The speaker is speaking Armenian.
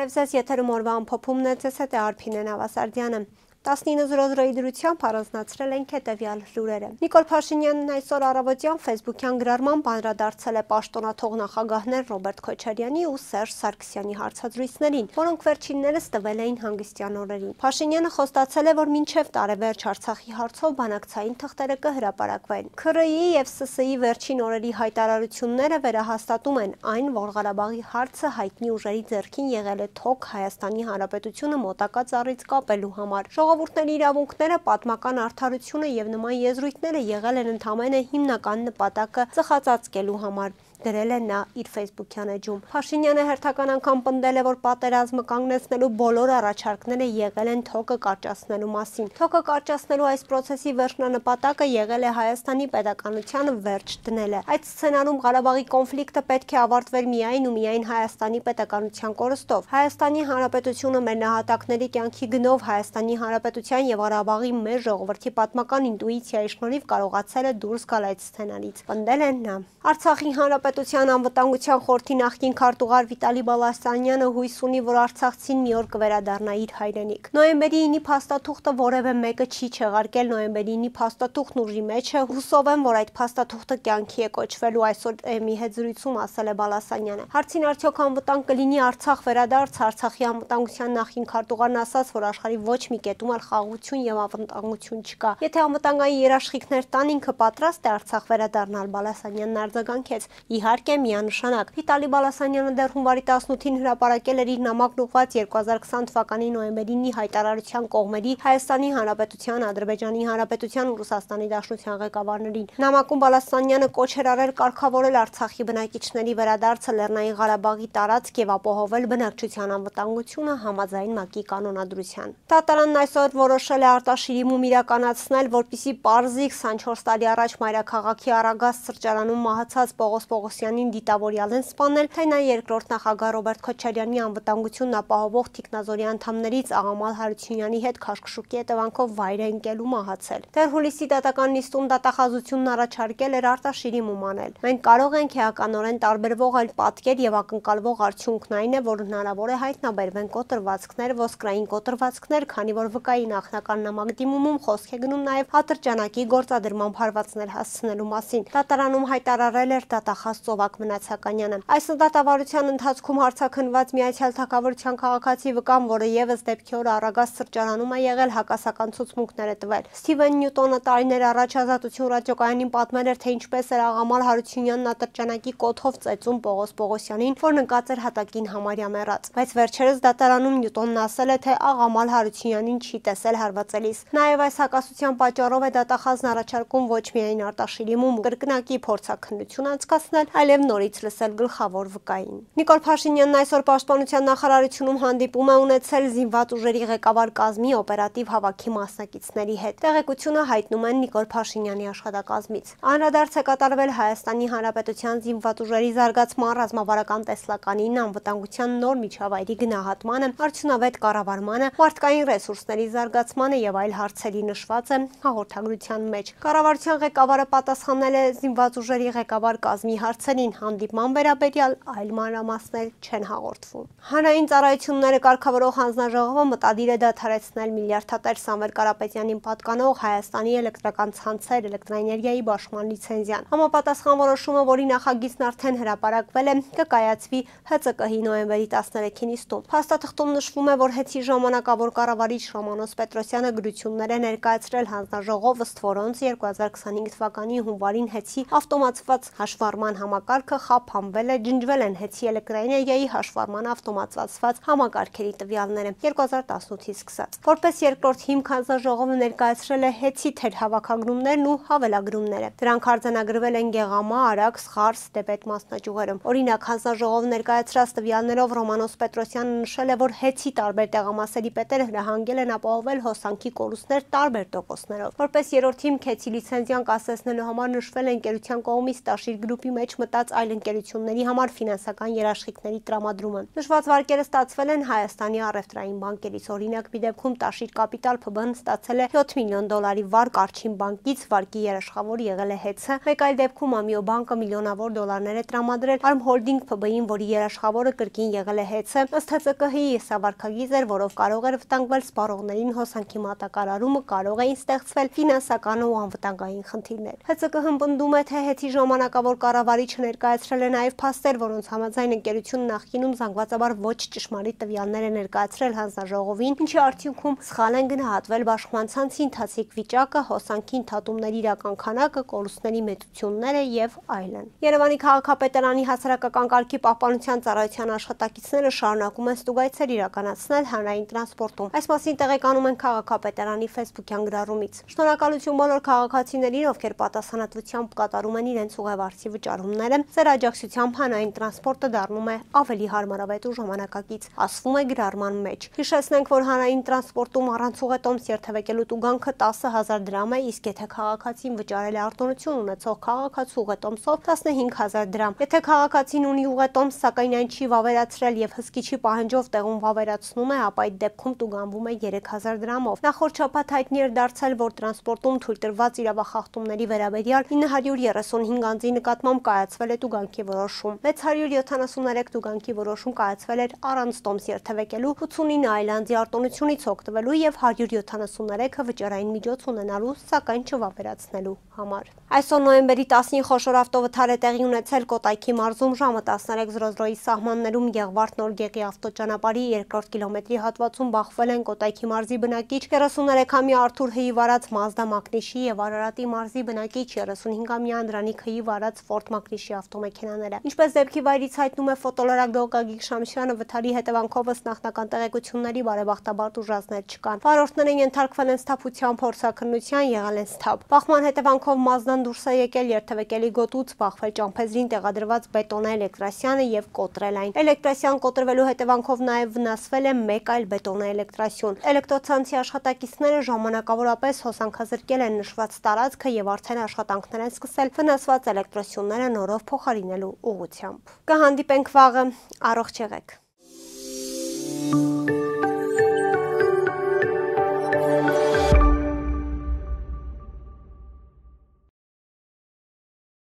Բարև ձեզ, եթերում օրվա ամփոփումն է, ձեզ հետ է Արփինե Նավասարդյանը։ 19:00 դրությամբ առանձնացրել ենք հետևյալ լուրերը։ Նիկոլ Փաշինյանն այսօր առավոտյան ֆեյսբուքյան գրառմամբ անդրադարձել է պաշտոնաթող նախագահներ Ռոբերտ Քոչարյանի ու Սերժ Սարգսյանի հարցազրույցներին, որոնք վերջիններս տվել էին հանգստյան օրերին։ Փաշինյանը խոստացել է, որ մինչև տարեվերջ Արցախի հարցով բանակցային թղթերը կհրապարակվեն։ ՔՌԻ-ի և ՍՍ-ի վերջին օրերի հայտարարությունները վերահաստատում են այն, որ Ղարաբաղի հարցը հայտնի ուժերի ձեռքին եղել է թոք Հայաստանի Հանրապետությունը մոտակա ծառից կապելու համար։ Ժողովուրդների իրավունքները, պատմական արդարությունը և նման եզրույթները եղել են ընդամենը հիմնական նպատակը ծխածածկելու համար, գրել է նա իր ֆեյսբուքյան էջում։ Փաշինյանը հերթական անգամ պնդել է, որ պատերազմը կանգնեցնելու բոլոր առաջարկները եղել են թոկը կարճացնելու մասին։ Թոկը կարճացնելու այս պրոցեսի վերջնանպատակը եղել է Հայաստանի պետականությանը վերջ դնելը։ Այդ սցենարում Ղարաբաղի կոնֆլիկտը պետք է ավարտվեր միայն ու միայն Հայաստանի պետականության կորստով։ Հայաստանի Հանրապետությունը մեր նահատակների կյանքի գնով Հայաստանի Հանրապետության և Ղարաբաղի մեր ժողովրդի պատմական ինտուիցիայի շնորհիվ կարողացել է դուրս գալ այդ սցենարից, պնդել է նա։ Արցախի Հանրապետության անվտանգության խորհրդի նախկին քարտուղար Վիտալի Բալասանյանը հույս ունի, որ արցախցին մի օր կվերադառնա իր հայրենիք։ Նոյեմբերի 9-ի փաստաթուղթը որևէ մեկը չի չեղարկել, նոյեմբերի 9-ի փաստաթուղթն ուժի մեջ է, հուսով եմ, որ այդ փաստաթուղթը կյանքի է կոչվելու, այսօր ԵՄ-ի հետ զրույցում ասել է Բալասանյանը։ Հարցին արդյոք անվտանգ կլինի Արցախ վերադարձ, Արցախի անվտանգության նախկին քարտուղարն ասաց, որ աշխարհի ոչ մի կետում էլ խաղաղություն եւ անվտանգություն չկա։ Եթե անվտանգային երաշխիքներ տան, ինքը պատրաստ է Արցախ վերադառնալ, Բալասանյանն արձագանքեց։ Իհարկե, միանշանակ։ Վիտալի Բալասանյանը դեռ հունվարի 18-ին հրապարակել էր իր նամակն ուղղված 2020 թվականի նոյեմբերի 9-ի հայտարարության կողմերի Հայաստանի Հանրապետության, Ադրբեջանի Հանրապետության ու Ռուսաստանի Դաշնության ղեկավարներին։ Նամակում Բալասանյանը կոչ էր արել կարգավորել Արցախի բնակիչների վերադարձը Լեռնային Ղարաբաղի տարածք եւ ապահովել բնակչության անվտանգությունը համաձայն ՄԱԿ-ի կանոնադրության։ Դատարանն այսօր որոշել է արտաշիրիմում իրականացնել, որպիսի պարզի 24 տարի առաջ մայրաքաղաքի Արագաստ սրճարանում մահացած Պողոս Պողոսյանին դիտավորյալ են սպանել, թե նա երկրորդ նախագահ Ռոբերտ Քոչարյանի անվտանգությունն ապահովող թիկնազորի անդամներից Աղամալ Հարությունյանի հետ քաշքշուկի հետևանքով վայր է ընկել ու մահացել։ Դեռ հուլիսի դատական նիստում դատախազությունն առաջարկել էր արտաշիրիմում անել։ Մենք կարող ենք էականորեն տարբերվող այլ պատկեր եւ ակնկալվող արդյունքն այն է, որ հնարավոր է հայտնաբերվեն կոտրվածքներ, ոսկրային կոտրվածքներ, քանի որ վկայի նախնական նամակ դիմումում խոսք է գնում նաև ատրճանակի գործադրման հարվածներ հասցնելու մասին։ Դատարանում հայտարարել էր դատախազ Ծովակ Մնացականյանը։ Այս դատավարության ընթացքում հարցաքննված Միացյալ Թագավորության քաղաքացի վկան, որը եւս դեպքի օր Արագաստ սրճարանում է եղել, հակասական ցուցմունքներ է տվել։ Սթիվեն Նյուտոնը տարիներ առաջ Ազատություն ռադիոկայանին պատմել էր, թե ինչպես էր Աղամալ Հարությունյանն ատրճանակի կոթով ծեծում Պողոս Պողոսյանին, որն ընկած էր հատակին համարյա մեռած։ Բայց վերջերս դատարանում Նյուտոնն ասել է, թե Աղամալ Հարությունյանին չի տեսել հարվածելիս։ Նաև այս հակասության պատճառով է դատախազն առաջարկում ոչ միայն արտաշիրիմում կրկնակի փորձաքննություն անցկացնել, այլև նորից լսել գլխավոր վկային։ Նիկոլ Փաշինյանն այսօր Պաշտպանության նախարարությունում հանդիպում է ունեցել զինված ուժերի ղեկավար կազմի օպերատիվ հավաքի մասնակիցների հետ։ Տեղեկությունը հայտնում են Նիկոլ Փաշինյանի աշխատակազմից։ Անդրադարձ է կատարվել Հայաստանի Հանրապետության զինված ուժերի զարգացման ռազմավարական տեսլականին, անվտանգության նոր միջավայրի գնահատմանը, արդյունավետ կառավարմանը, մարդկային ռեսուրսների զարգացմանը եւ այլ հարցերի նշված է հաղորդագրության մեջ։ Կառավարության ղեկավարը պատասխանել է զինված ուժերի ղեկավար կազմի հարցերին, հանդիպման վերաբերյալ այլ մանրամասներ չեն հաղորդվում։ Հանրային ծառայությունները կարգավորող հանձնաժողովը մտադիր է դադարեցնել միլիարդատեր Սամվել Կարապետյանին պատկանող Հայաստանի էլեկտրական ցանցեր էլեկտրաէներգիայի բաշխման լիցենզիան։ Համապատասխան որոշումը, որի նախագիծն արդեն հրապարակվել է, կկայացվի ՀԾԿ-ի նոյեմբերի 13-ի նիստում։ Փաստաթղթում նշվում է, որ ՀԵՑ-ի ժամանակավոր կառավարիչ Ռոմանոս Պետրոսյանը գրություններ է ներկայացրել հանձնաժողով, ըստ որոնց 2025 թվականի հունվարին ՀԵՑ-ի ավտոմատизված հաշվառման համակարգը խափանվել է, ջնջվել են ՀԵՑ-ի էլեկտրաէներգիայի հաշվառման ավտոմատизված համակարգերի տվյալները 2018-ից սկսած։ Որպես երկրորդ հիմք հանձնաժողովը ներկայացրել է ՀԵՑ-ի թերհավաքագրումներն ու հավելագրումները։ Դրանք արձանագրվել են Գեղամա, Արաքս, Ղարս, Տեպետ մասնաճյուղերում։ Օրինակ, հանձնաժողովը ներկայացրած տվյալներով Ռոմանոս Պետրոսյանը նշել է, որ ՀԵՑ-ի տարբեր տեղամասերի պետերը հրահանգել են ապահովել հոսանքի կորուստներ տարբեր տոկոսներով։ Որպես երրորդ հիմք ՀԵՑ-ի լիցենզիան կասեցնելու համար նշվել է ընկերության կողմից Տաշիր գրուպի մեջ մեջ մտած այլ ընկերությունների համար ֆինանսական երաշխիքների տրամադրումը։ Նշված վարկերը ստացվել են Հայաստանի առևտրային բանկերից։ Օրինակ, մի դեպքում Տաշիր Կապիտալ ՓԲ-ն ստացել է $7 միլիոն վարկ Արջին բանկից, վարկի երաշխավոր եղել է ՀԵՑ-ը։ Մեկ այլ դեպքում Ամիո բանկը միլիոնավոր դոլարներ է տրամադրել Արմ Հոլդինգ ՓԲ-ին, որի երաշխավորը կրկին եղել է ՀԵՑ-ը։ Ըստ ՀՑԿՀ-ի սա վարկագիծ էր, որով կարող էր վտանգվել սպառողներին հոսանքի մատակարարումը, կարող էին ստեղծվել ֆինանսական ու անվտանգային խնդիրներ։ ՀՑԿՀ-ն պնդում է, թե ՀԵՑ-ի ժամանակավոր կառավարիչը ներկայացրել է նաև փաստեր, որոնց համաձայն ընկերությունը նախկինում զանգվածաբար ոչ ճշմարիտ տվյալներ է ներկայացրել հանձնաժողովին, ինչի արդյունքում սխալ են գնահատվել բաշխման ցանցի ընթացիկ վիճակը, հոսանքի ընդհատումների իրական քանակը, կորուստների մեծությունները եւ այլն։ Երևանի քաղաքապետարանի հասարակական կարգի պահպանության ծառայության աշխատակիցները շարունակում են ստուգայցեր իրականացնել հանրային տրանսպորտում։ Այս մասին տեղեկանում են քաղաքապետարանի Facebook-յան գրառումից։ Շնորհակալություն բոլոր քաղաքացիներին, ովքեր պատասխանատվությամբ կատարում են իրենց ուղևորցի վճարումները։ Ձեր աջակցությամբ հանրային տրանսպորտը դառնում է ավելի հարմարավետ ու ժամանակակից, ասվում է գրառման մեջ։ Հիշեցնենք, որ հանրային տրանսպորտում առանց ուղետոմս երթևեկելու տուգանքը 10,000 դրամ է, իսկ եթե քաղաքացին վճարել է արտոնություն ունեցող քաղաքացու ուղետոմսով 15,000 դրամ։ Եթե քաղաքացին ունի ուղետոմս, սակայն այն չի վավերացրել եւ հսկիչի պահանջով տեղում վավերացնում է, ապա այդ դեպքում տուգանվում է 3,000 դրամով։ Նախորդ շաբաթ հայտնի էր դարձել, որ տրանսպորտում թույլ տրված իրավախախտումների վերաբերյալ 935 անձի նկատմամբ կայացվել է տուգանքի որոշում։ 673 տուգանքի որոշում կայացվել էր առանց տոմս երթևեկելու, 89 այլ անձի արտոնությունից օգտվելու եւ 173-ը վճարային միջոց ունենալու, սակայն չվավերացնելու համար։ Այսօր նոյեմբերի 10-ին խոշոր ավտովթար է տեղի ունեցել Կոտայքի մարզում ժամը 13:00-ի սահմաններում Եղվարդ Նորգեղի ավտոճանապարհի 2-րդ կիլոմետրի հատվածում բախվել են Կոտայքի մարզի բնակիչ 33-ամյա Արթուր Հ-ի վարած Մազդա Մակնիշի եւ Արարատի մարզի բնակիչ 35-ամյա Անդրանիկ Հ-ի վարած Ֆորդ Մակնիշի ավտոմեքենաները։ Ինչպես դեպքի վայրից հայտնում է ֆոտոլրագրող Գագիկ Շամշյանը, վթարի հետևանքով ըստ նախնական տեղեկությունների բարեբախտաբար տուժածներ չկան։ Վարորդները ենթարկվել են սթափության փորձաքննության, եղել են սթափ։ Բախման հետևանքով Մազդան դուրս է եկել երթևեկելի գոտուց, բախվել ճամփեզրին տեղադրված բետոնե էլեկտրասյանը եւ կոտրել այն։ Էլեկտրասյան կոտրվելու հետևանքով նաեւ վնասվել է մեկ այլ բետոնե էլեկտրասյուն։ Էլեկտրոցանցի աշխատակիցները ժամանակավորապես հոսանքազրկել են նշված տարածքը եւ արդեն աշխատանքներ են սկսել վնասված էլեկտրասյունները նորով փոխարինելու ուղղությամբ։ Կհանդիպենք վաղը, առողջ եղեք։